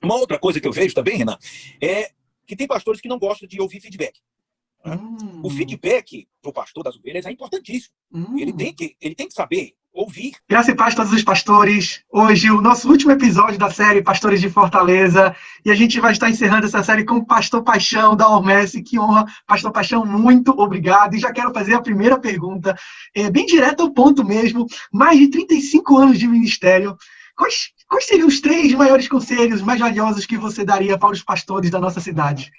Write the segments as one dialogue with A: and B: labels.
A: Uma outra coisa que eu vejo também, Renan, é que tem pastores que não gostam de ouvir feedback. O feedback para o pastor das ovelhas é importantíssimo. Ele tem que saber ouvir.
B: Graça e paz a todos os pastores. Hoje, o nosso último episódio da série Pastores de Fortaleza. E a gente vai estar encerrando essa série com o Pastor Paixão da Ormesse. Que honra, Pastor Paixão, muito obrigado. E já quero fazer a primeira pergunta, bem direta ao ponto mesmo. Mais de 35 anos de ministério. Quais seriam os 3 maiores conselhos mais valiosos que você daria para os pastores da nossa cidade?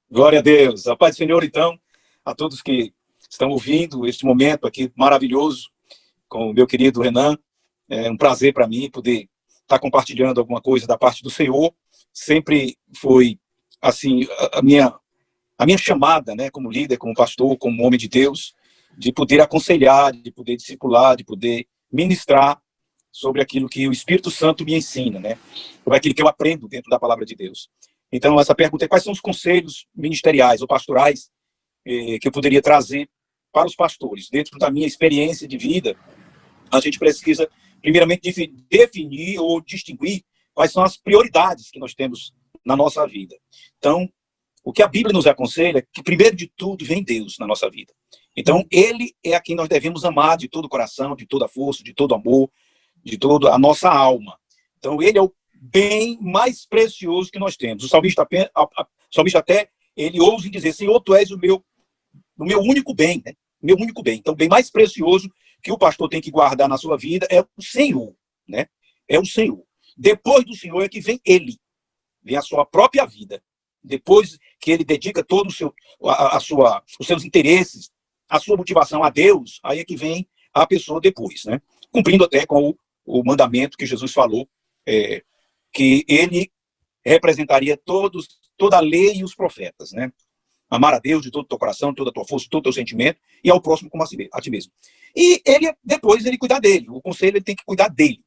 A: Glória a Deus. A paz do Senhor, então, a todos que estão ouvindo este momento aqui maravilhoso com o meu querido Renan. É um prazer para mim poder estar compartilhando alguma coisa da parte do Senhor. Sempre foi, assim, a minha chamada, né, como líder, como pastor, como homem de Deus, de poder aconselhar, de poder discipular, de poder ministrar sobre aquilo que o Espírito Santo me ensina, né? Sobre aquilo que eu aprendo dentro da palavra de Deus. Então, essa pergunta é: quais são os conselhos ministeriais ou pastorais que eu poderia trazer para os pastores? Dentro da minha experiência de vida, a gente precisa, primeiramente, definir ou distinguir quais são as prioridades que nós temos na nossa vida. Então, o que a Bíblia nos aconselha é que, primeiro de tudo, vem Deus na nossa vida. Então, Ele é a quem nós devemos amar de todo o coração, de toda a força, de todo amor, de toda a nossa alma. Então, Ele é o bem mais precioso que nós temos. O salmista até, ele ousa em dizer: Senhor, Tu és o meu único bem, né? Meu único bem. Então, o bem mais precioso que o pastor tem que guardar na sua vida é o Senhor, né? É o Senhor. Depois do Senhor é que vem Ele, vem a sua própria vida. Depois que ele dedica todo os seus interesses, a sua motivação a Deus, aí é que vem a pessoa depois, né? Cumprindo até com o mandamento que Jesus falou, que ele representaria toda a lei e os profetas, né? Amar a Deus de todo o teu coração, de toda a tua força, de todo o teu sentimento, e ao próximo como a ti mesmo. E depois ele cuidar dele. O conselho, ele tem que cuidar dele.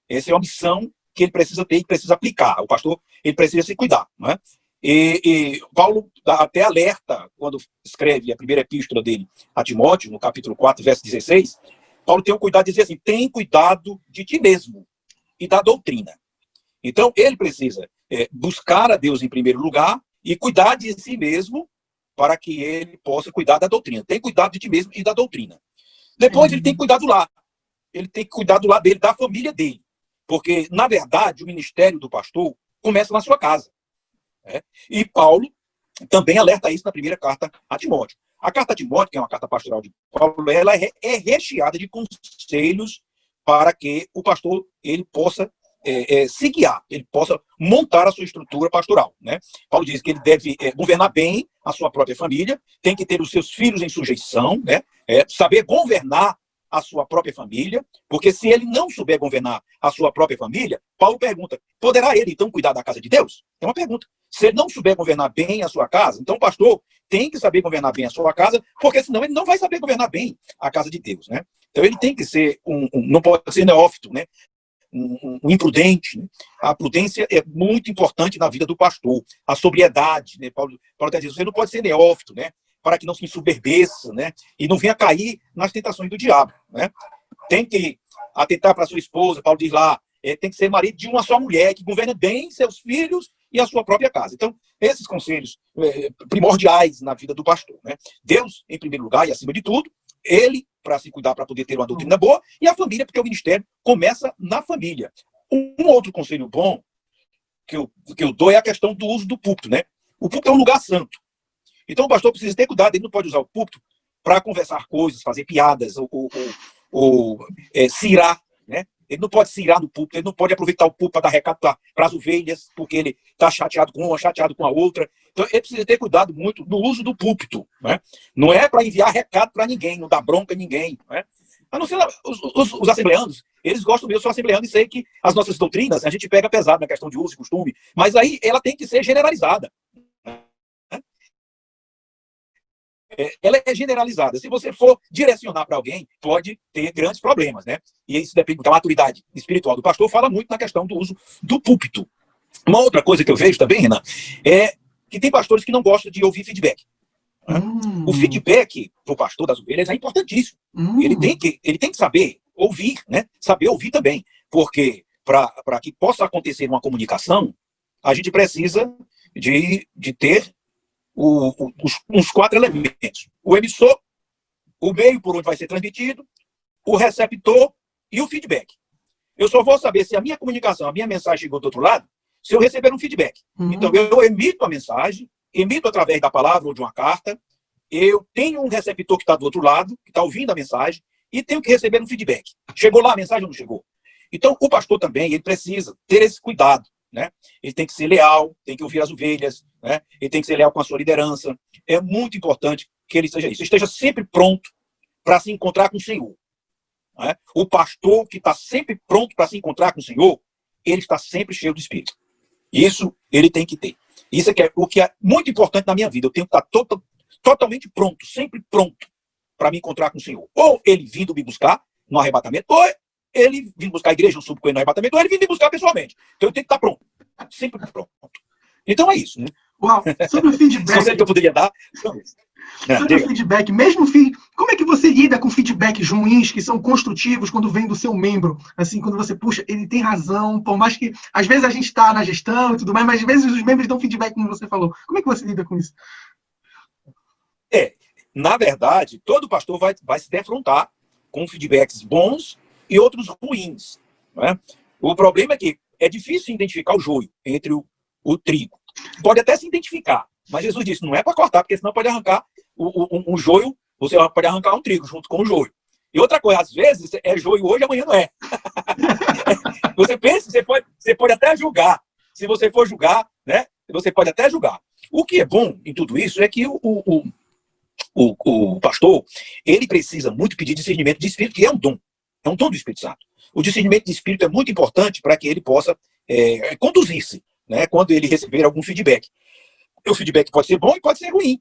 A: Essa é uma missão que ele precisa ter e precisa aplicar. O pastor, ele precisa se cuidar, não é? E Paulo até alerta, quando escreve a primeira epístola dele a Timóteo, no capítulo 4, verso 16, Paulo tem o cuidado de dizer assim: tem cuidado de ti mesmo e da doutrina. Então, ele precisa buscar a Deus em primeiro lugar e cuidar de si mesmo para que ele possa cuidar da doutrina. Tem cuidado de ti mesmo e da doutrina. Depois, ele tem que cuidar do lar. Ele tem que cuidar do lar dele, da família dele. Porque, na verdade, o ministério do pastor começa na sua casa. Né? E Paulo também alerta isso na primeira carta a Timóteo. A carta a Timóteo, que é uma carta pastoral de Paulo, ela é recheada de conselhos para que o pastor ele possa se guiar, ele possa montar a sua estrutura pastoral, né? Paulo diz que ele deve governar bem a sua própria família, tem que ter os seus filhos em sujeição, né? Saber governar a sua própria família, porque se ele não souber governar a sua própria família, Paulo pergunta: poderá ele então cuidar da casa de Deus? É uma pergunta. Se ele não souber governar bem a sua casa, então o pastor tem que saber governar bem a sua casa, porque senão ele não vai saber governar bem a casa de Deus, né? Então ele tem que ser não pode ser neófito, né? Um imprudente, né? A prudência é muito importante na vida do pastor. A sobriedade, né? Paulo até diz: você não pode ser neófito, né? Para que não se ensoberbeça, né? E não venha cair nas tentações do diabo, né? Tem que atentar para sua esposa. Paulo diz lá, tem que ser marido de uma só mulher, que governe bem seus filhos e a sua própria casa. Então, esses conselhos primordiais na vida do pastor, né? Deus, em primeiro lugar e acima de tudo, ele, para se cuidar, para poder ter uma doutrina boa, e a família, porque o ministério começa na família. Um outro conselho bom que eu dou é a questão do uso do púlpito, né? O púlpito é um lugar santo. Então o pastor precisa ter cuidado, ele não pode usar o púlpito para conversar coisas, fazer piadas, ou cirar, né? Ele não pode cirar no púlpito, ele não pode aproveitar o púlpito para dar recado para as ovelhas, porque ele está chateado com uma, chateado com a outra. Então ele precisa ter cuidado muito no uso do púlpito, né? Não é para enviar recado para ninguém, não dar bronca a ninguém, né? A não ser os assembleanos, eles gostam mesmo, eu sou assembleano e sei que as nossas doutrinas, a gente pega pesado na questão de uso e costume, mas aí ela tem que ser generalizada. Ela é generalizada. Se você for direcionar para alguém, pode ter grandes problemas, né? E isso depende da maturidade espiritual do pastor, fala muito na questão do uso do púlpito. Uma outra coisa que eu vejo também, Renan, é que tem pastores que não gostam de ouvir feedback. O feedback para o pastor das ovelhas é importantíssimo. Ele tem que saber ouvir, né? Saber ouvir também. Porque para que possa acontecer uma comunicação, a gente precisa de ter uns 4 elementos. O emissor, o meio por onde vai ser transmitido, o receptor e o feedback. Eu só vou saber se a minha comunicação, a minha mensagem chegou do outro lado, se eu receber um feedback. Então, eu emito a mensagem, emito através da palavra ou de uma carta, eu tenho um receptor que está do outro lado, que está ouvindo a mensagem, e tenho que receber um feedback. Chegou lá a mensagem ou não chegou? Então, o pastor também, ele precisa ter esse cuidado, né? Ele tem que ser leal, tem que ouvir as ovelhas, né? Ele tem que ser leal com a sua liderança. É muito importante que ele seja isso. Esteja sempre pronto para se encontrar com o Senhor. Né? O pastor que está sempre pronto para se encontrar com o Senhor, ele está sempre cheio do Espírito. Isso ele tem que ter. Isso é o que é muito importante na minha vida. Eu tenho que estar totalmente pronto, sempre pronto para me encontrar com o Senhor. Ou ele vindo me buscar no arrebatamento, ou ele vindo buscar a igreja, eu subo com ele no arrebatamento, ou ele vindo me buscar pessoalmente. Então eu tenho que estar pronto, sempre pronto. Então é isso, né?
B: Uau, sobre o feedback.
A: Só que eu poderia dar.
B: Sobre o feedback, como é que você lida com feedbacks ruins que são construtivos quando vem do seu membro? Assim, quando você puxa, ele tem razão, por mais que às vezes a gente está na gestão e tudo mais, mas às vezes os membros dão feedback, como você falou. Como é que você lida com isso?
A: Na verdade, todo pastor vai se defrontar com feedbacks bons e outros ruins. Né? O problema é que é difícil identificar o joio entre o trigo. Pode até se identificar, mas Jesus disse, não é para cortar, porque senão pode arrancar um joio, você pode arrancar um trigo junto com o joio. E outra coisa, às vezes é joio hoje, amanhã não é. Você pensa, você pode até julgar. Se você for julgar, né, você pode até julgar. O que é bom em tudo isso é que o pastor, ele precisa muito pedir discernimento de espírito, que é um dom do Espírito Santo. O discernimento de espírito é muito importante para que ele possa conduzir-se, né, quando ele receber algum feedback. O feedback pode ser bom e pode ser ruim.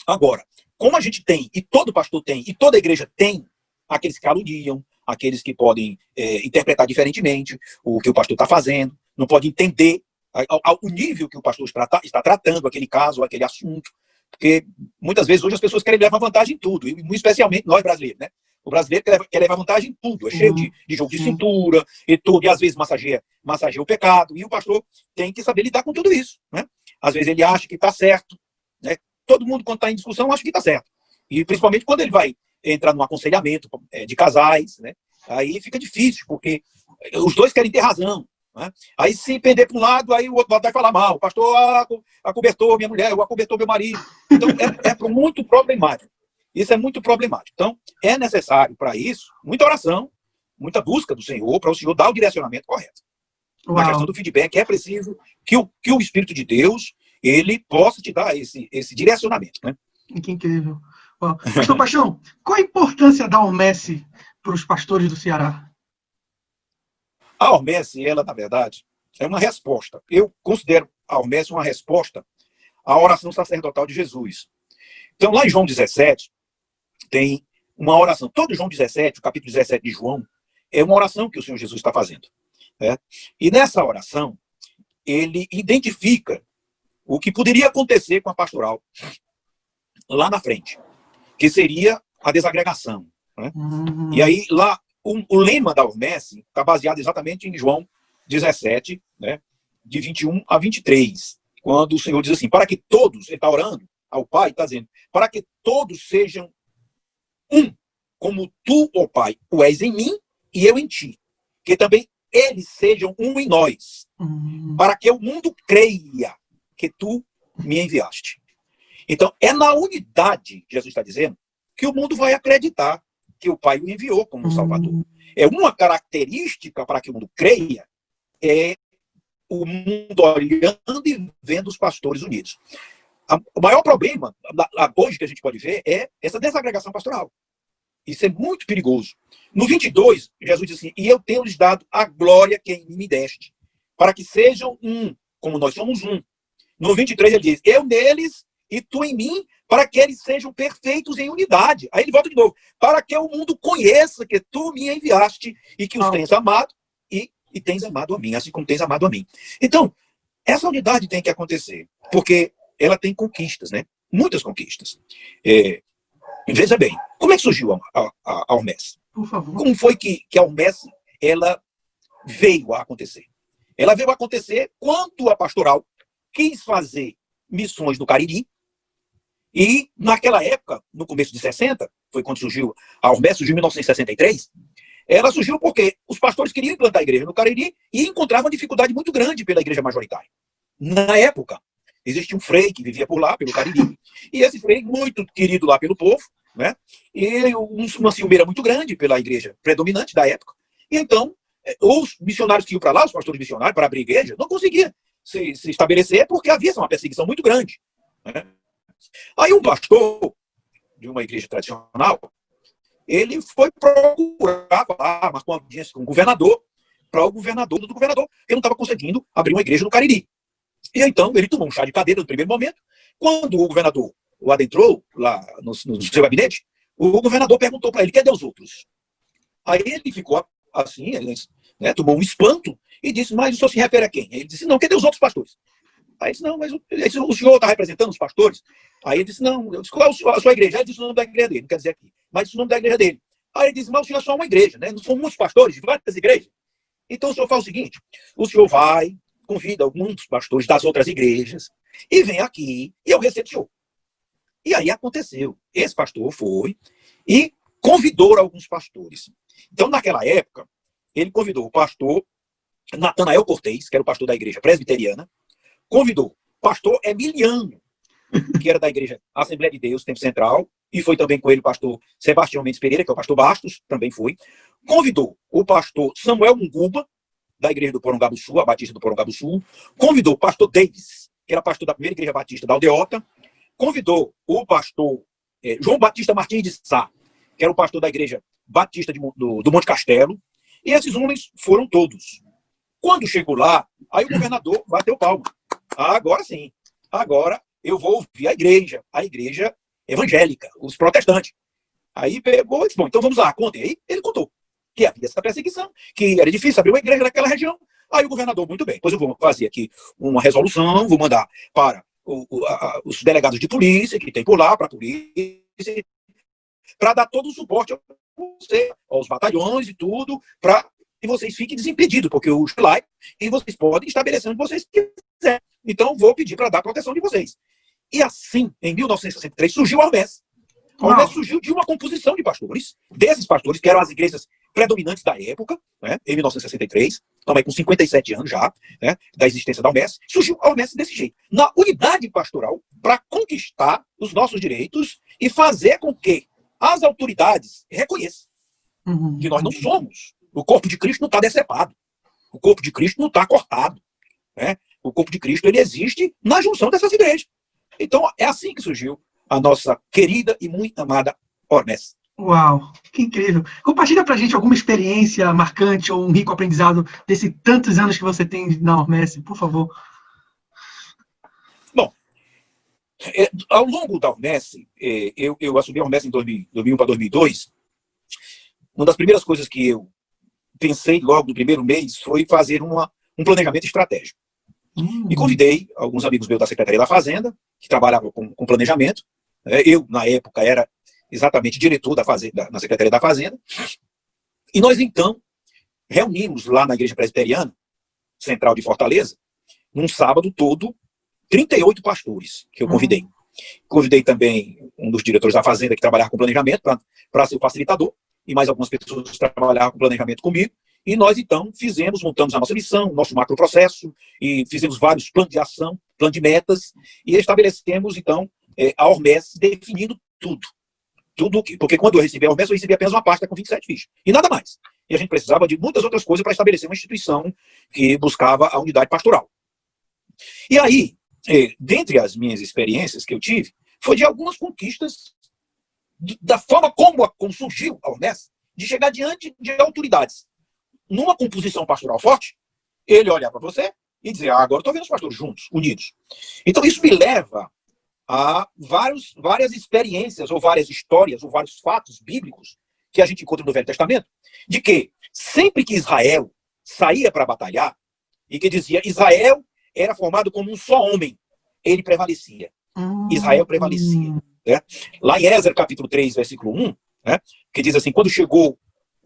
A: Agora, como a gente tem, e todo pastor tem, e toda igreja tem, aqueles que caluniam, aqueles que podem interpretar diferentemente o que o pastor está fazendo, não pode entender o nível que o pastor está tratando aquele caso, aquele assunto, porque muitas vezes hoje as pessoas querem levar vantagem em tudo, e muito especialmente nós brasileiros, né? O brasileiro quer levar vantagem em tudo, é cheio de jogo de cintura e tudo, e às vezes massageia o pecado, e o pastor tem que saber lidar com tudo isso, né? Às vezes ele acha que está certo, né? Todo mundo, quando está em discussão, acha que está certo. E principalmente quando ele vai entrar num aconselhamento de casais, né? Aí fica difícil, porque os dois querem ter razão. Né? Aí se pender para um lado, aí o outro lado vai falar mal. O pastor acobertou minha mulher, ou acobertou meu marido. Então é muito problemático. Isso é muito problemático. Então é necessário para isso muita oração, muita busca do Senhor, para o Senhor dar o direcionamento correto.
B: Uau.
A: Na questão do feedback, é preciso que o Espírito de Deus ele possa te dar esse direcionamento. Né?
B: Que incrível. Pastor Paixão, qual a importância da Ormesse para os pastores do Ceará?
A: A Ormesse, ela, na verdade, é uma resposta. Eu considero a Ormesse uma resposta à oração sacerdotal de Jesus. Então, lá em João 17, tem uma oração. Todo João 17, o capítulo 17 de João, é uma oração que o Senhor Jesus está fazendo. Né? E nessa oração, ele identifica o que poderia acontecer com a pastoral lá na frente, que seria a desagregação. Né? E aí, lá, o lema da Ormesse está baseado exatamente em João 17, né, de 21 a 23, quando o Senhor diz assim, para que todos, ele está orando ao Pai, está dizendo, para que todos sejam um, como tu, ó Pai, o és em mim e eu em ti, que também eles sejam um em nós, para que o mundo creia que tu me enviaste. Então, é na unidade, Jesus está dizendo, que o mundo vai acreditar que o Pai o enviou como Salvador. É uma característica para que o mundo creia, é o mundo olhando e vendo os pastores unidos. O maior problema, hoje, que a gente pode ver, é essa desagregação pastoral. Isso é muito perigoso. No 22, Jesus diz assim, e eu tenho lhes dado a glória que em mim me deste, para que sejam um, como nós somos um. No 23, ele diz, eu neles e tu em mim, para que eles sejam perfeitos em unidade. Aí ele volta de novo. Para que o mundo conheça que tu me enviaste e que os tens amado e tens amado a mim, assim como tens amado a mim. Então, essa unidade tem que acontecer, porque ela tem conquistas, né? Muitas conquistas. Veja bem, como é que surgiu a Ormesse?
B: Por favor.
A: Como foi que a Ormesse, ela veio a acontecer? Ela veio a acontecer quando a pastoral quis fazer missões no Cariri, e naquela época, no começo de 60, foi quando surgiu a Ormesp, surgiu em 1963, ela surgiu porque os pastores queriam implantar a igreja no Cariri e encontravam uma dificuldade muito grande pela igreja majoritária. Na época, existia um frei que vivia por lá, pelo Cariri, e esse frei, muito querido lá pelo povo, né? E uma ciumeira muito grande pela igreja predominante da época. E então, os missionários que iam para lá, os pastores missionários, para abrir igreja, não conseguiam se estabelecer porque havia uma perseguição muito grande, né? Aí um pastor de uma igreja tradicional, ele foi procurar, marcou uma audiência com o governador, para o governador do governador, que não estava conseguindo abrir uma igreja no Cariri. E então ele tomou um chá de cadeira no primeiro momento. Quando o governador o adentrou lá no seu gabinete, o governador perguntou para ele: cadê os outros? Aí ele ficou assim, ele, né, tomou um espanto e disse: mas o senhor se refere a quem? Ele disse: não, cadê os outros pastores? Aí ele disse: não, mas o senhor está representando os pastores? Aí ele disse: não, eu disse: qual é a sua igreja? Aí ele disse o nome da igreja dele, não quer dizer aqui, mas disse o nome da igreja dele. Aí ele disse: mas o senhor é só uma igreja, né? Não são muitos pastores de várias igrejas. Então o senhor faz o seguinte: o senhor vai, convida alguns pastores das outras igrejas e vem aqui e eu recebo o senhor. E aí aconteceu. Esse pastor foi e convidou alguns pastores. Então, naquela época, ele convidou o pastor Natanael Cortez, que era o pastor da igreja presbiteriana, convidou o pastor Emiliano, que era da igreja Assembleia de Deus, Tempo Central, e foi também com ele o pastor Sebastião Mendes Pereira, que é o pastor Bastos, também foi. Convidou o pastor Samuel Munguba, da igreja do Porongabuçu, a Batista do Porongabuçu. Convidou o pastor Davis, que era pastor da primeira igreja batista da Aldeota. Convidou o pastor João Batista Martins de Sá, que era o pastor da igreja batista do Monte Castelo. E esses homens foram todos. Quando chegou lá, aí o governador bateu palma. Agora sim, agora eu vou ouvir a igreja evangélica, os protestantes. Aí pegou e disse: bom, então vamos lá, contem. Aí ele contou que havia essa perseguição, que era difícil abrir uma igreja naquela região. Aí o governador: muito bem, pois eu vou fazer aqui uma resolução, vou mandar para os delegados de polícia, que tem por lá, para a polícia, para dar todo o suporte a você, aos batalhões e tudo, para que vocês fiquem desimpedidos, porque eu estou lá e vocês podem estabelecer onde vocês quiserem. Então, vou pedir para dar proteção de vocês. E assim, em 1963, surgiu a Ormesp. A Ormesp surgiu de uma composição de pastores, desses pastores, que eram as igrejas predominantes da época, né, em 1963, também com 57 anos já, né, da existência da Ormesp, surgiu a Ormesp desse jeito, na unidade pastoral, para conquistar os nossos direitos e fazer com que as autoridades reconheçam que nós não somos. O corpo de Cristo não está decepado. O corpo de Cristo não está cortado. Né? O corpo de Cristo ele existe na junção dessas igrejas. Então, é assim que surgiu a nossa querida e muito amada Ormesp.
B: Uau, que incrível. Compartilha pra gente alguma experiência marcante ou um rico aprendizado desses tantos anos que você tem na Ormesp, por favor.
A: Bom, ao longo da Ormesp, eu assumi a Ormesp em 2001 para 2002. Uma das primeiras coisas que eu pensei logo no primeiro mês foi fazer um planejamento estratégico. E convidei alguns amigos meus da Secretaria da Fazenda, que trabalhavam com planejamento. Eu, na época, era exatamente diretor da Fazenda, na Secretaria da Fazenda. E nós, então, reunimos lá na Igreja Presbiteriana Central de Fortaleza, num sábado todo, 38 pastores que eu convidei. Convidei também um dos diretores da Fazenda que trabalhava com planejamento para ser o facilitador, e mais algumas pessoas que trabalhavam com planejamento comigo. E nós, então, montamos a nossa missão, nosso macroprocesso, e fizemos vários planos de ação, plano de metas, e estabelecemos, então, a Ormesp definindo tudo. Porque quando eu recebi a Ormesp, eu recebi apenas uma pasta com 27 fichas, e nada mais. E a gente precisava de muitas outras coisas para estabelecer uma instituição que buscava a unidade pastoral. E aí, dentre as minhas experiências que eu tive, foi de algumas conquistas da forma como surgiu a Ormesp, de chegar diante de autoridades numa composição pastoral forte, ele olhar para você e dizer: agora estou vendo os pastores juntos, unidos. Então isso me leva a várias experiências, ou várias histórias, ou vários fatos bíblicos que a gente encontra no Velho Testamento, de que sempre que Israel saía para batalhar, e que dizia Israel era formado como um só homem, ele prevalecia. Israel prevalecia. Né? Lá em Ézra, capítulo 3, versículo 1, né, que diz assim: quando chegou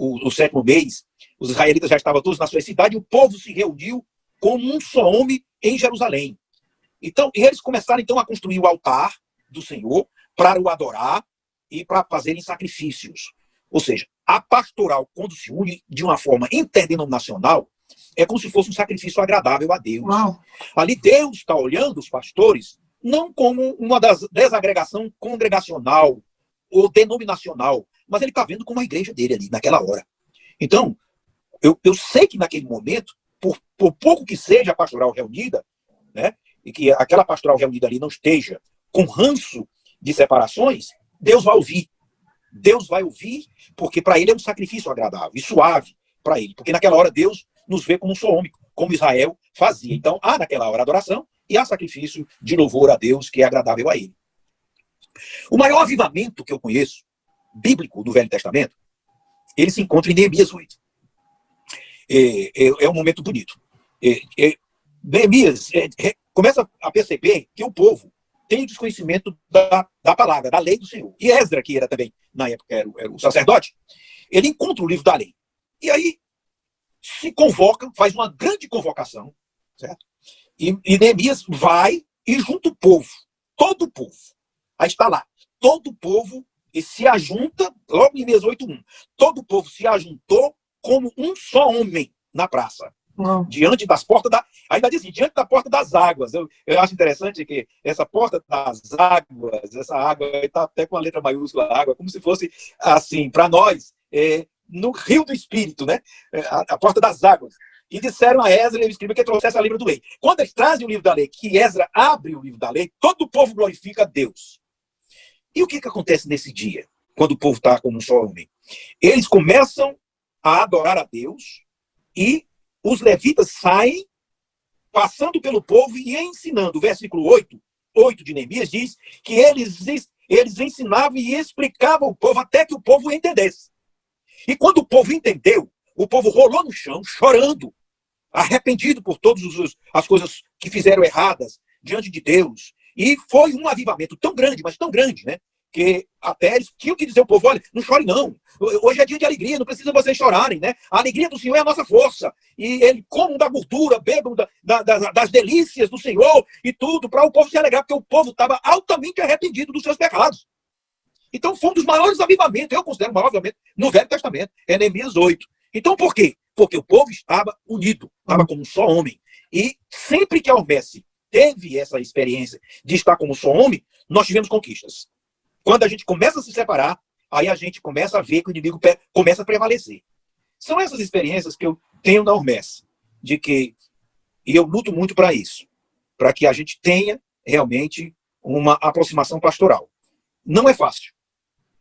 A: o 7º mês, os israelitas já estavam todos na sua cidade, e o povo se reuniu como um só homem em Jerusalém. Então, eles começaram então a construir o altar do Senhor para o adorar e para fazerem sacrifícios. Ou seja, a pastoral, quando se une de uma forma interdenominacional, é como se fosse um sacrifício agradável a Deus.
B: Uau.
A: Ali Deus está olhando os pastores não como uma desagregação congregacional ou denominacional, mas ele está vendo como a igreja dele ali, naquela hora. Então, eu sei que naquele momento, por pouco que seja a pastoral reunida, né, e que aquela pastoral reunida ali não esteja com ranço de separações, Deus vai ouvir. Deus vai ouvir, porque para ele é um sacrifício agradável e suave para ele. Porque naquela hora Deus nos vê como um só homem, como Israel fazia. Então há naquela hora adoração e há sacrifício de louvor a Deus que é agradável a ele. O maior avivamento que eu conheço, bíblico do Velho Testamento, ele se encontra em Neemias 8. É um momento bonito. Neemias começa a perceber que o povo tem desconhecimento da palavra, da lei do Senhor. E Esdra, que era também, na época, era o sacerdote, ele encontra o livro da lei. E aí se convoca, faz uma grande convocação, certo? E Neemias vai e junta o povo, todo o povo. Aí está lá, todo o povo e se ajunta, logo em Neemias 8:1, todo o povo se ajuntou como um só homem na praça. Diante das portas ainda diz assim, diante da porta das águas. Eu acho interessante que essa porta das águas, essa água está até com a letra maiúscula, água, como se fosse assim, para nós, no rio do Espírito, né? A porta das águas. E disseram a Esdra, ele escreveu que trouxesse a livro da lei. Quando eles trazem o livro da lei, que Esdra abre o livro da lei, todo o povo glorifica a Deus. E o que acontece nesse dia, quando o povo está como um só homem? Eles começam a adorar a Deus e os levitas saem, passando pelo povo e ensinando. O versículo 8 de Neemias diz que eles ensinavam e explicavam ao povo até que o povo entendesse. E quando o povo entendeu, o povo rolou no chão, chorando, arrependido por todas as coisas que fizeram erradas diante de Deus. E foi um avivamento tão grande, mas tão grande, né? Que até eles tinham que dizer ao povo, olha, não chore não, hoje é dia de alegria, não precisa vocês chorarem, né? A alegria do Senhor é a nossa força, e ele comam da gordura, bebam das delícias do Senhor e tudo, para o povo se alegrar, porque o povo estava altamente arrependido dos seus pecados. Então foi um dos maiores avivamentos, eu considero o maior avivamento no Velho Testamento, é Neemias 8. Então por quê? Porque o povo estava unido, estava como um só homem, e sempre que a Ormesse teve essa experiência de estar como um só homem, nós tivemos conquistas. Quando a gente começa a se separar, aí a gente começa a ver que o inimigo começa a prevalecer. São essas experiências que eu tenho na Ormesse, de que, e eu luto muito para isso, para que a gente tenha realmente uma aproximação pastoral. Não é fácil.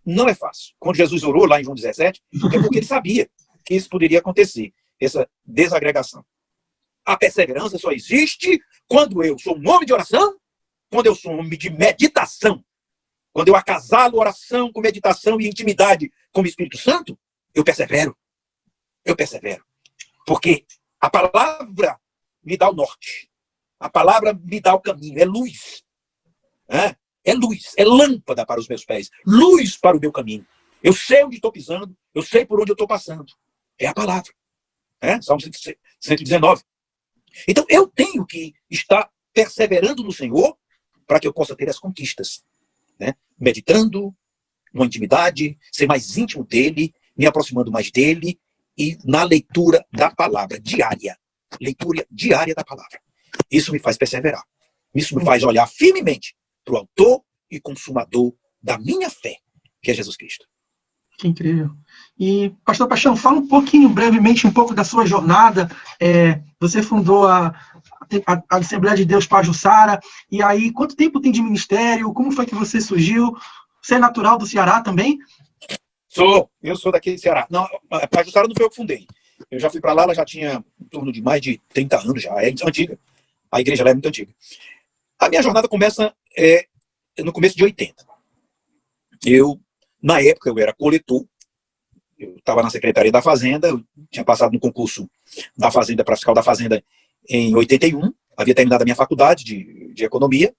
A: Não é fácil. Quando Jesus orou lá em João 17, é porque ele sabia que isso poderia acontecer, essa desagregação. A perseverança só existe quando eu sou um homem de oração, quando eu sou um homem de meditação. Quando eu acasalo oração com meditação e intimidade com o Espírito Santo, eu persevero. Eu persevero. Porque a palavra me dá o norte. A palavra me dá o caminho. É luz. É luz. É lâmpada para os meus pés. Luz para o meu caminho. Eu sei onde estou pisando. Eu sei por onde eu estou passando. É a palavra. Salmo 119. Então, eu tenho que estar perseverando no Senhor para que eu possa ter as conquistas. Né? Meditando, numa intimidade, ser mais íntimo dele, me aproximando mais dele e na leitura da palavra diária. Leitura diária da palavra. Isso me faz perseverar. Isso me faz olhar firmemente para o autor e consumador da minha fé, que é Jesus Cristo.
B: Que incrível. E, pastor Paixão, fala um pouquinho, brevemente, um pouco da sua jornada. Você fundou a Assembleia de Deus Pajuçara, e aí, quanto tempo tem de ministério? Como foi que você surgiu? Você é natural do Ceará também?
A: Eu sou daqui do Ceará. Não, a Pajuçara não foi eu que fundei. Eu já fui para lá, ela já tinha em torno de mais de 30 anos já, é antiga. A igreja lá é muito antiga. A minha jornada começa no começo de 80. Na época, eu era coletor, eu estava na Secretaria da Fazenda, eu tinha passado no concurso da Fazenda para fiscal da Fazenda em 81, havia terminado a minha faculdade de Economia,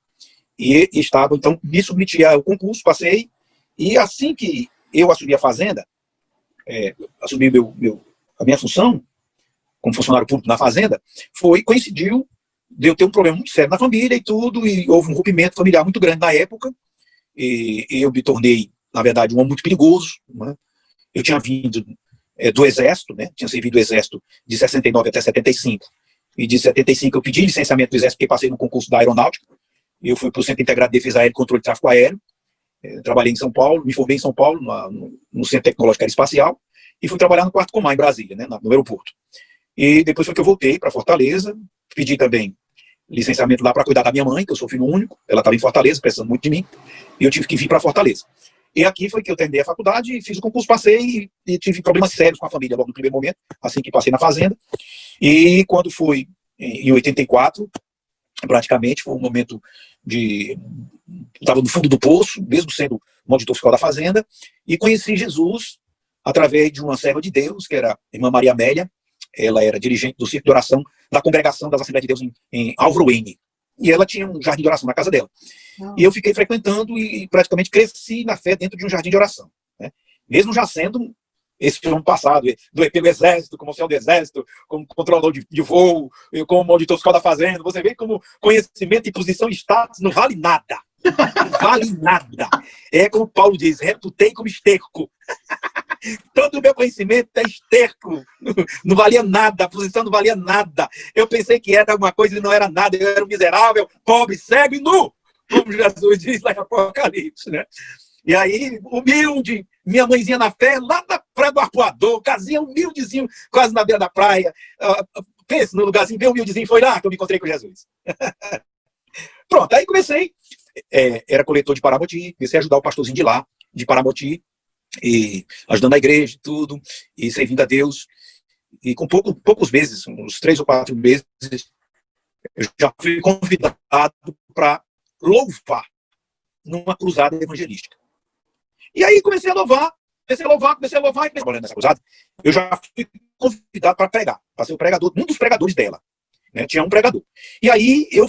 A: e estava, então, me submeti ao concurso, passei, e assim que eu assumi a Fazenda, assumi a minha função como funcionário público na Fazenda, coincidiu de eu ter um problema muito sério na família e tudo, e houve um rompimento familiar muito grande na época, e eu me tornei, na verdade, um homem muito perigoso, né? Eu tinha vindo do Exército, né? Tinha servido do Exército de 69 até 75, e de 75 eu pedi licenciamento do Exército porque passei no concurso da Aeronáutica. Eu fui para o Centro Integrado de Defesa Aérea e Controle de Tráfego Aéreo, trabalhei em São Paulo, me formei em São Paulo, no Centro Tecnológico Aeroespacial, e fui trabalhar no 4º Comando, em Brasília, né? No aeroporto. E depois foi que eu voltei para Fortaleza, pedi também licenciamento lá para cuidar da minha mãe, que eu sou filho único, ela estava em Fortaleza, precisando muito de mim, e eu tive que vir para Fortaleza. E aqui foi que eu terminei a faculdade, fiz o concurso, passei e tive problemas sérios com a família logo no primeiro momento, assim que passei na Fazenda. E quando foi em 84, praticamente foi um momento de... estava no fundo do poço, mesmo sendo um auditor fiscal da Fazenda, e conheci Jesus através de uma serva de Deus, que era a irmã Maria Amélia. Ela era dirigente do Circo de Oração da Congregação das Assembleias de Deus em Álvaro N. E ela tinha um jardim de oração na casa dela. E eu fiquei frequentando e praticamente cresci na fé dentro de um jardim de oração, né? Mesmo já sendo esse ano passado, pelo Exército, como oficial do Exército, como controlador de voo, como auditor fiscal da Fazenda, você vê como conhecimento e posição e status não vale nada. Não vale nada. É como Paulo diz, reputei como esterco. Todo o meu conhecimento é esterco. Não valia nada, a posição não valia nada. Eu pensei que era alguma coisa e não era nada. Eu era um miserável, pobre, cego e nu, como Jesus diz lá em Apocalipse, né? E aí, humilde, minha mãezinha na fé, lá na Praia do Arpoador, casinha humildezinho, quase na beira da praia. Pense no lugarzinho bem humildezinho, foi lá que eu me encontrei com Jesus. Pronto, aí comecei. Era coletor de Paramoti, comecei a ajudar o pastorzinho de lá, de Paramoti, e ajudando a igreja, tudo, e servindo a Deus. E com poucos meses, uns 3 ou 4 meses, eu já fui convidado para louvar numa cruzada evangelística. E aí comecei a louvar, e trabalhando nessa cruzada, eu já fui convidado para pregar, para ser o pregador, um dos pregadores dela, né? Tinha um pregador. E aí eu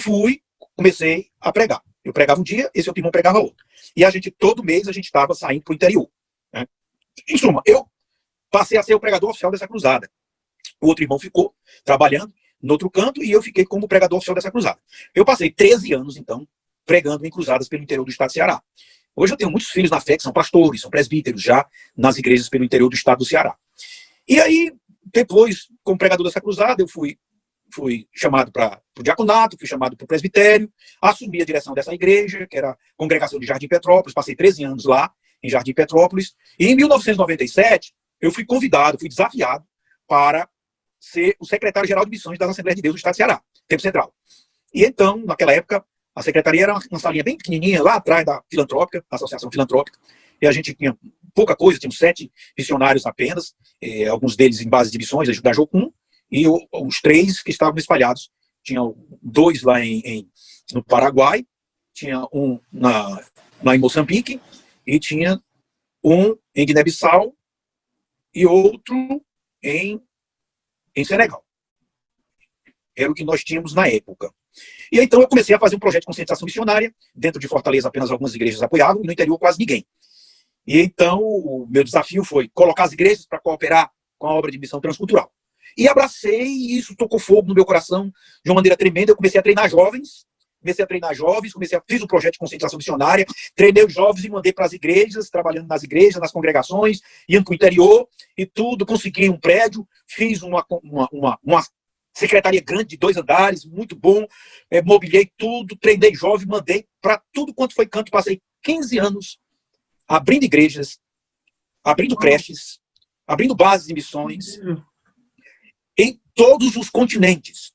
A: comecei a pregar. Eu pregava um dia, esse outro irmão pregava outro. E todo mês a gente estava saindo para o interior, né? Em suma, eu passei a ser o pregador oficial dessa cruzada. O outro irmão ficou trabalhando no outro canto e eu fiquei como pregador oficial dessa cruzada. Eu passei 13 anos, então, pregando em cruzadas pelo interior do estado do Ceará. Hoje eu tenho muitos filhos na fé que são pastores, são presbíteros já nas igrejas pelo interior do estado do Ceará. E aí, depois, como pregador dessa cruzada, eu fui chamado para o diaconato, fui chamado para o presbitério, assumi a direção dessa igreja, que era a Congregação de Jardim Petrópolis, passei 13 anos lá, em Jardim Petrópolis, e em 1997, eu fui desafiado para ser o secretário-geral de missões das Assembleias de Deus do Estado do Ceará, Tempo Central. E então, naquela época, a secretaria era uma salinha bem pequenininha, lá atrás da Filantrópica, da Associação Filantrópica, e a gente tinha pouca coisa, tínhamos 7 missionários apenas, alguns deles em base de missões, da Jocum, e os 3 que estavam espalhados. Tinha 2 lá no Paraguai, tinha um lá em Moçambique, e tinha um em Guiné-Bissau e outro em Senegal. Era o que nós tínhamos na época. E então eu comecei a fazer um projeto de conscientização missionária. Dentro de Fortaleza, apenas algumas igrejas apoiavam, e no interior quase ninguém. E então o meu desafio foi colocar as igrejas para cooperar com a obra de missão transcultural. E abracei, e isso tocou fogo no meu coração de uma maneira tremenda. Eu comecei a treinar jovens, fiz um projeto de conscientização missionária, treinei os jovens e mandei para as igrejas, trabalhando nas igrejas, nas congregações, indo para o interior e tudo. Consegui um prédio, fiz uma secretaria grande de 2 andares, muito bom, mobiliei tudo, treinei jovem, mandei para tudo quanto foi canto. Passei 15 anos abrindo igrejas, abrindo creches, abrindo bases de missões em todos os continentes.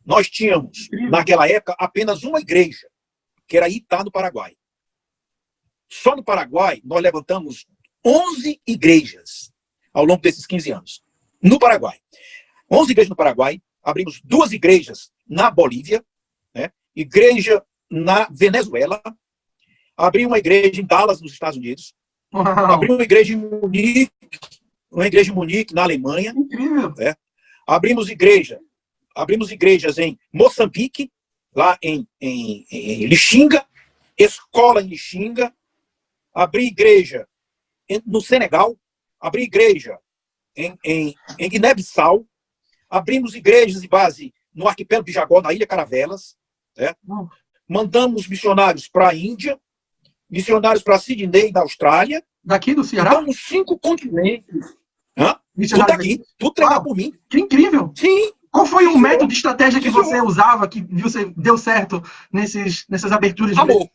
A: Nós tínhamos, naquela época, apenas uma igreja, que era Itá, no Paraguai. Só no Paraguai, nós levantamos 11 igrejas ao longo desses 15 anos. No Paraguai. 11 igrejas no Paraguai, abrimos 2 igrejas na Bolívia, né? Igreja na Venezuela, abri uma igreja em Dallas, nos Estados Unidos, abri uma igreja em Munique, na Alemanha.
B: Incrível.
A: Né? Abrimos igrejas em Moçambique, lá em Lixinga, escola em Lixinga, abri igreja no Senegal, abri igreja em Guiné-Bissau, abrimos igrejas de base no arquipélago de Jagó, na Ilha Caravelas, né? Mandamos missionários para a Índia, missionários para Sydney, na Austrália.
B: Daqui do Ceará?
A: Então, nos 5 continentes. Tudo daqui, tudo treinado por mim.
B: Que incrível!
A: Sim.
B: Qual foi o método de estratégia que você usava, que você deu certo nessas aberturas?
A: Amor.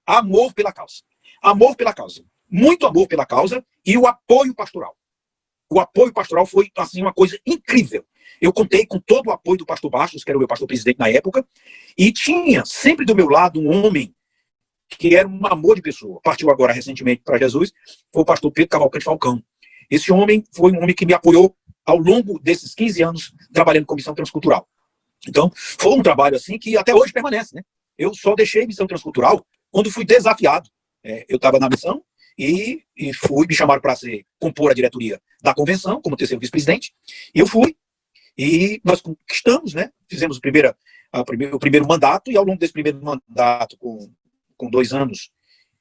A: Amor pela causa. Amor pela causa. Muito amor pela causa e o apoio pastoral. O apoio pastoral foi, assim, uma coisa incrível. Eu contei com todo o apoio do pastor Bastos, que era o meu pastor presidente na época, e tinha sempre do meu lado um homem que era um amor de pessoa. Partiu agora recentemente para Jesus, foi o pastor Pedro Cavalcante Falcão. Esse homem foi um homem que me apoiou ao longo desses 15 anos trabalhando com missão transcultural. Então, foi um trabalho assim que até hoje permanece, né? Eu só deixei missão transcultural quando fui desafiado. Eu estava na missão e me chamaram para compor a diretoria da convenção, como terceiro vice-presidente, e eu fui, e nós conquistamos, né? Fizemos o primeiro mandato, e ao longo desse primeiro mandato, com 2 anos,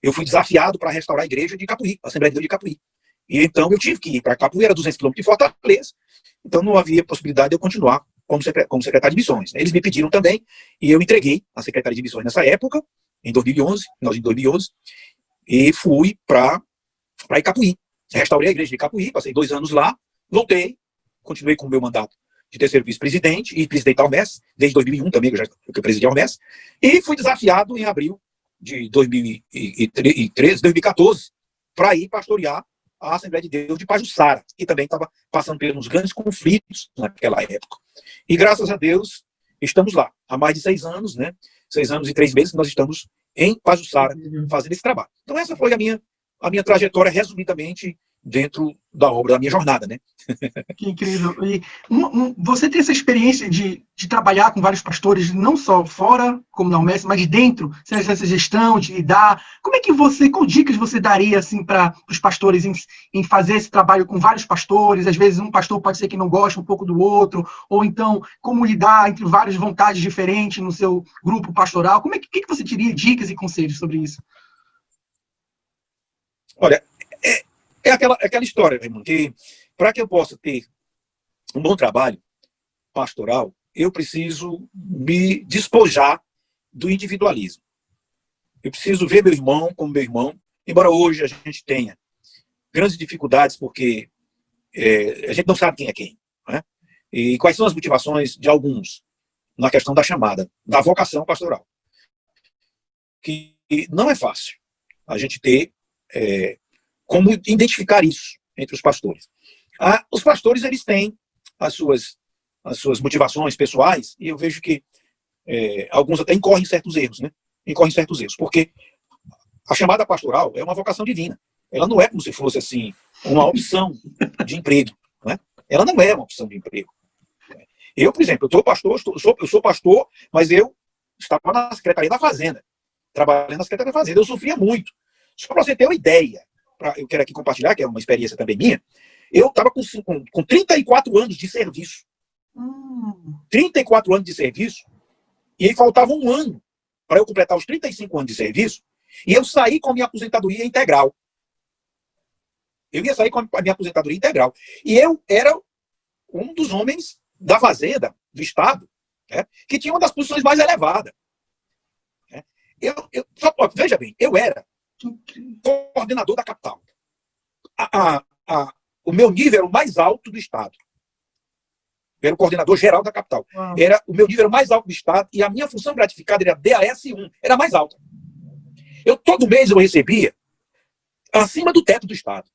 A: eu fui desafiado para restaurar a igreja de Capuí, a Assembleia de Deus de Capuí. E então eu tive que ir para Capuí, era 200 quilômetros de Fortaleza, então não havia possibilidade de eu continuar como secretário de missões. Eles me pediram também, e eu entreguei a Secretaria de Missões nessa época, em 2011, finalzinho de 2011, e fui para Icapuí. Restaurei a igreja de Icapuí, passei 2 anos lá, voltei, continuei com o meu mandato de terceiro vice-presidente e presidente da Almes, desde 2001 também, que eu presidi a Almes, e fui desafiado em abril de 2014, para ir pastorear a Assembleia de Deus de Pajuçara, que também estava passando pelos grandes conflitos naquela época. E graças a Deus, estamos lá. Há mais de 6 anos, né? 6 anos e 3 meses que nós estamos em Pajuçara fazendo esse trabalho. Então essa foi a minha trajetória, resumidamente, dentro da obra, da minha jornada, né?
B: Que incrível. E você tem essa experiência de trabalhar com vários pastores, não só fora, como na UMS, mas dentro, essa gestão, de lidar. Como é que qual dicas você daria assim, para os pastores em fazer esse trabalho com vários pastores? Às vezes um pastor pode ser que não goste um pouco do outro, ou então como lidar entre várias vontades diferentes no seu grupo pastoral. O que você teria dicas e conselhos sobre isso?
A: Olha, é aquela história, Raimundo, que para que eu possa ter um bom trabalho pastoral, eu preciso me despojar do individualismo. Eu preciso ver meu irmão como meu irmão, embora hoje a gente tenha grandes dificuldades, porque a gente não sabe quem é quem, né? E quais são as motivações de alguns na questão da chamada, da vocação pastoral. Que não é fácil a gente ter como identificar isso entre os pastores. Os pastores, eles têm as suas motivações pessoais, e eu vejo que alguns até incorrem certos erros, né? Incorrem certos erros, porque a chamada pastoral é uma vocação divina. Ela não é como se fosse, assim, uma opção de emprego, né? Ela não é uma opção de emprego. Eu, por exemplo, eu sou pastor, mas eu estava na Secretaria da Fazenda, trabalhando na Secretaria da Fazenda. Eu sofria muito. Só para você ter uma ideia, eu quero aqui compartilhar, que é uma experiência também minha, eu estava com 34 anos de serviço. 34 anos de serviço, e aí faltava 1 ano para eu completar os 35 anos de serviço, e eu saí com a minha aposentadoria integral. Eu ia sair com a minha aposentadoria integral. E eu era um dos homens da Fazenda, do Estado, né, que tinha uma das posições mais elevadas. Veja bem, eu era coordenador da capital. O meu nível era o mais alto do Estado. Eu era o coordenador geral da capital. Era o meu nível mais alto do Estado, e a minha função gratificada era DAS1, era mais alta. Todo mês eu recebia acima do teto do Estado.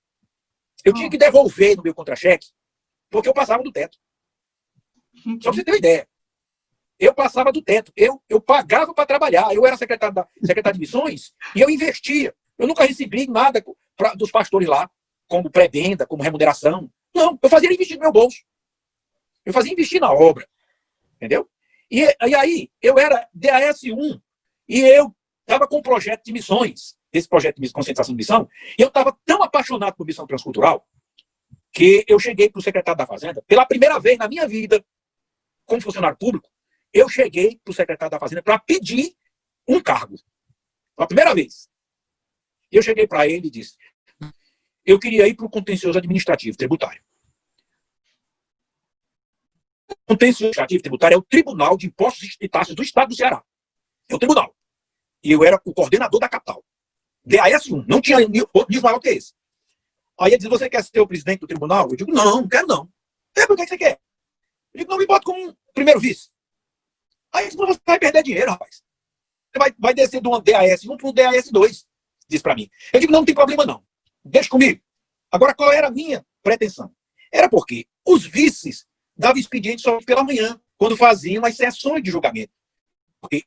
A: Eu tinha que devolver no meu contra-cheque, porque eu passava do teto. Só para você ter uma ideia. Eu passava do teto. Eu pagava para trabalhar. Eu era secretário de missões e eu investia. Eu nunca recebi nada dos pastores lá, como prebenda, como remuneração. Não, eu fazia investir no meu bolso. Eu fazia investir na obra. Entendeu? E aí, eu era DAS1 e eu estava com um projeto de missões, esse projeto de concentração de missão, e eu estava tão apaixonado por missão transcultural que eu cheguei para o secretário da Fazenda, pela primeira vez na minha vida, como funcionário público, eu cheguei para o secretário da Fazenda para pedir um cargo. Pela primeira vez. Eu cheguei para ele e disse: eu queria ir para o contencioso administrativo tributário. O contencioso administrativo tributário é o Tribunal de Impostos e Taxas do Estado do Ceará. É o tribunal. E eu era o coordenador da capital. DAS-1, não tinha nível maior que esse. Aí ele diz, você quer ser o presidente do tribunal? Eu digo, não quero não. Por que você quer? Eu digo, não, me bota como primeiro vice. Aí você vai perder dinheiro, rapaz. Você vai descer de um DAS1 para um DAS2, diz para mim. Eu digo, não tem problema não. Deixa comigo. Agora, qual era a minha pretensão? Era porque os vices davam expediente só pela manhã, quando faziam as sessões de julgamento. Porque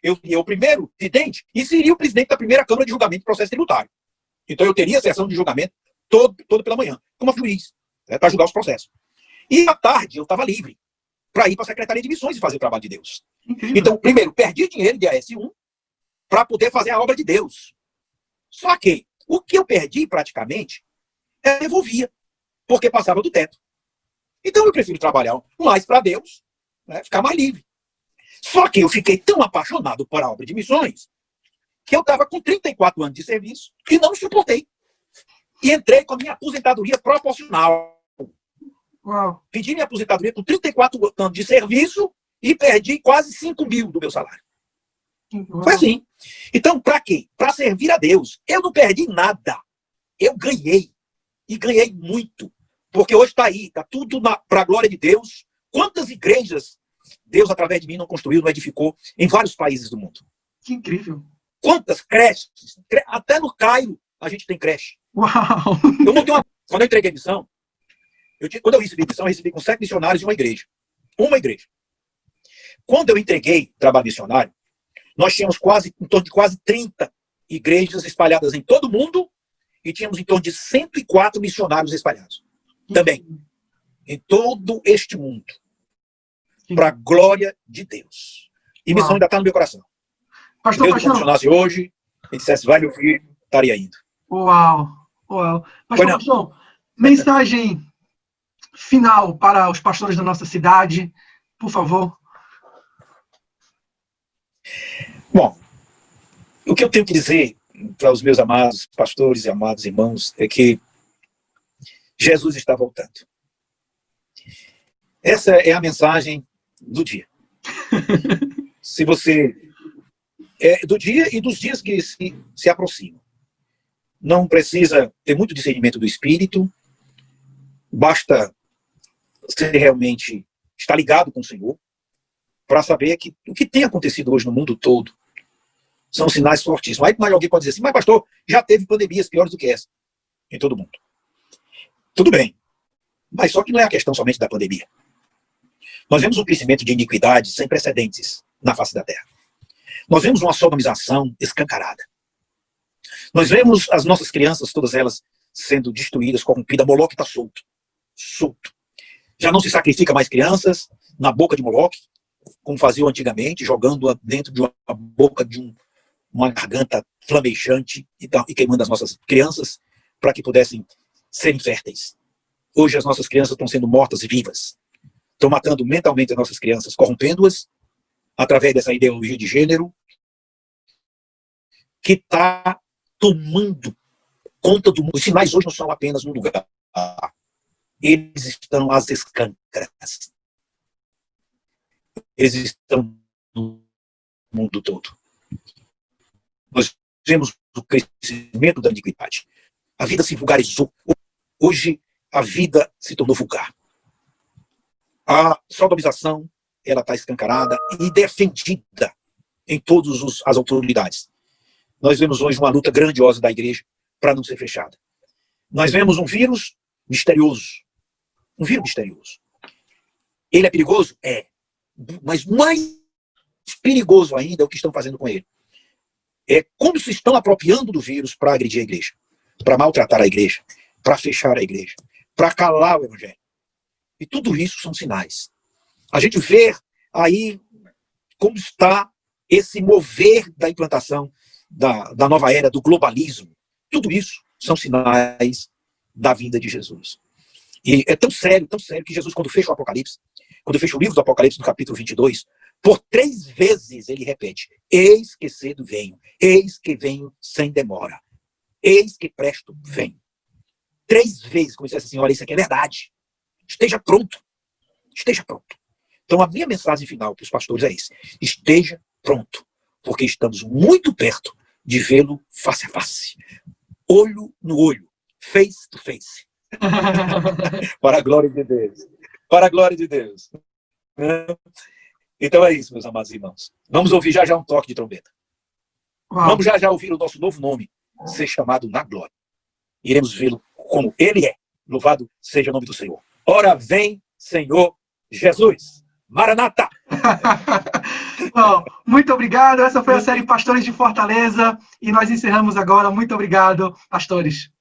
A: eu seria o primeiro presidente e seria o presidente da primeira Câmara de Julgamento de Processo Tributário. Então eu teria a sessão de julgamento todo pela manhã, como juiz, para julgar os processos. E à tarde eu estava livre para ir para a Secretaria de Missões e fazer o trabalho de Deus. Então, primeiro, perdi dinheiro de AS1 para poder fazer a obra de Deus. Só que o que eu perdi praticamente, eu devolvia, porque passava do teto. Então eu prefiro trabalhar mais para Deus, né, ficar mais livre. Só que eu fiquei tão apaixonado por a obra de missões que eu estava com 34 anos de serviço e não suportei. E entrei com a minha aposentadoria proporcional.
B: Uau.
A: Pedi minha aposentadoria com 34 anos de serviço e perdi quase 5 mil do meu salário.
B: Uau.
A: Foi assim. Então, para quê? Para servir a Deus. Eu não perdi nada. Eu ganhei. E ganhei muito. Porque hoje está aí, está tudo para a glória de Deus. Quantas igrejas Deus, através de mim, não construiu, não edificou em vários países do mundo?
B: Que incrível.
A: Quantas creches? Até no Cairo a gente tem creche.
B: Uau!
A: Quando eu entreguei a missão, quando eu recebi a missão, eu recebi com 7 missionários e uma igreja. Uma igreja. Quando eu entreguei o trabalho missionário, nós tínhamos em torno de quase 30 igrejas espalhadas em todo o mundo e tínhamos em torno de 104 missionários espalhados. Também. Em todo este mundo. Para a glória de Deus. E missão ainda está no meu coração.
B: Pastor
A: Deus me condicionasse hoje e dissesse, vai meu filho, estaria indo.
B: Uau! Uau! Pastor, mensagem final para os pastores da nossa cidade, por favor.
A: Bom, o que eu tenho que dizer para os meus amados pastores e amados irmãos é que Jesus está voltando. Essa é a mensagem do dia. Se você... do dia e dos dias que se aproximam. Não precisa ter muito discernimento do Espírito, basta você realmente estar ligado com o Senhor para saber que o que tem acontecido hoje no mundo todo são sinais fortíssimos. Aí alguém pode dizer assim, mas pastor, já teve pandemias piores do que essa em todo mundo. Tudo bem, mas só que não é a questão somente da pandemia. Nós vemos um crescimento de iniquidade sem precedentes na face da terra. Nós vemos uma sodomização escancarada. Nós vemos as nossas crianças, todas elas, sendo destruídas, corrompidas. Moloque está solto. Solto. Já não se sacrifica mais crianças na boca de Moloque, como faziam antigamente, jogando-a dentro de uma boca de uma garganta flamejante e queimando as nossas crianças para que pudessem ser inférteis. Hoje as nossas crianças estão sendo mortas e vivas. Estão matando mentalmente as nossas crianças, corrompendo-as através dessa ideologia de gênero que está tomando conta do mundo. Os sinais hoje não são apenas num lugar. Eles estão às escâncaras. Eles estão no mundo todo. Nós vemos o crescimento da iniquidade. A vida se vulgarizou. Hoje a vida se tornou vulgar. A sodomização, ela está escancarada e defendida em todas as autoridades. Nós vemos hoje uma luta grandiosa da igreja para não ser fechada. Nós vemos um vírus misterioso. Um vírus misterioso. Ele é perigoso? É. Mas mais perigoso ainda é o que estão fazendo com ele. É como se estão apropriando do vírus para agredir a igreja, para maltratar a igreja, para fechar a igreja, para calar o evangelho. E tudo isso são sinais. A gente vê aí como está esse mover da implantação da nova era, do globalismo. Tudo isso são sinais da vinda de Jesus. E é tão sério que Jesus, quando fecha o Apocalipse, quando fecha o livro do Apocalipse, no capítulo 22, por 3 vezes ele repete, eis que cedo venho, eis que venho sem demora. Eis que presto, vem. 3 vezes, como se disse assim, olha, isso aqui é verdade. Esteja pronto. Esteja pronto. Então, a minha mensagem final para os pastores é isso. Esteja pronto, porque estamos muito perto de vê-lo face a face. Olho no olho. Face to face. Para a glória de Deus. Para a glória de Deus. Então é isso, meus amados irmãos. Vamos ouvir já já um toque de trombeta.
B: Uau.
A: Vamos já já ouvir o nosso novo nome ser chamado na glória. Iremos vê-lo como ele é. Louvado seja o nome do Senhor. Ora vem, Senhor Jesus. Maranata!
B: Bom, muito obrigado. Essa foi a série Pastores de Fortaleza. E nós encerramos agora. Muito obrigado, pastores.